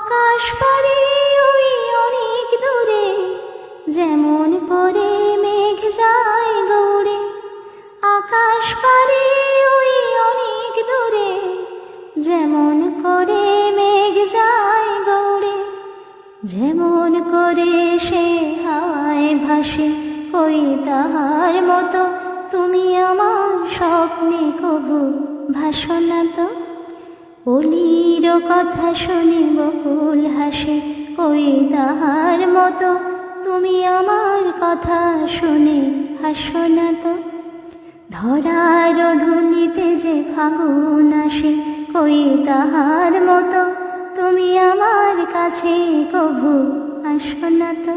আকাশ পারে ওই অনেক দূরে, যেমন করে মেঘ যায় গৌড়ে। আকাশ পারে ওই অনেক দূরে, যেমন করে মেঘ যায় গৌড়ে। যেমন করে সে হাওয়ায় ভাসে, ওই তাহার মতো তুমি আমার স্বপ্নে কভু ভাসো না তো। অলির কথা শুনে বকুল হাসে, ওই তাহার মতো তুমি আমার কথা শুনে হাসো না তো। ধরার ধুলিতে যে ফাগুন আসে, ওই তাহার মতো তুমি আমার কাছে কভু আসো না তো।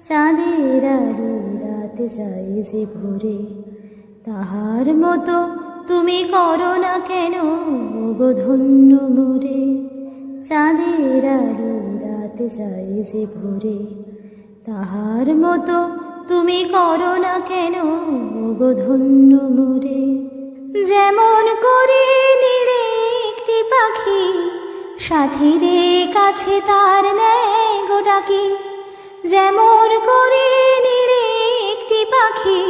চাঁদের আলো রাত যায় যে ভোরে, তাহার মতো তুমি করো না কেন গো ধন্য মোরে। চাঁদের আলো রাত যায় যে ভোরে, তাহার মতো তুমি করো না কেন গো ধন্য মোরে। যেমন করে নিরে একটি পাখি, সাথীরে কাছে তার নেয় গো ডাকি। যেমন করে নিরে একটি পাখি,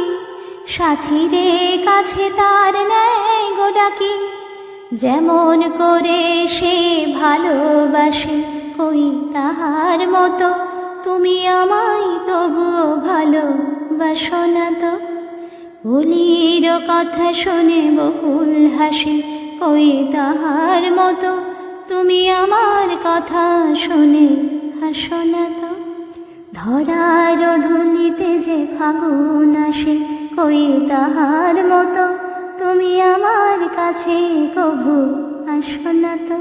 সাথীরে কাছে তার নেয় গো ডাকি। যেমন করে সে ভালোবাসে, ওই তাহার মতো তুমি আমায় তবুও ভালোবাসো না তো। অলির কথা শুনে বকুল হাসে, ওই তাহার মতো তুমি আমার কথা শুনে হাসো না তো। ধরার ধুলিতে যে ফাগুন আসে, ওই তাহার মতো তুমি আমার কাছে কভু আসো না তো।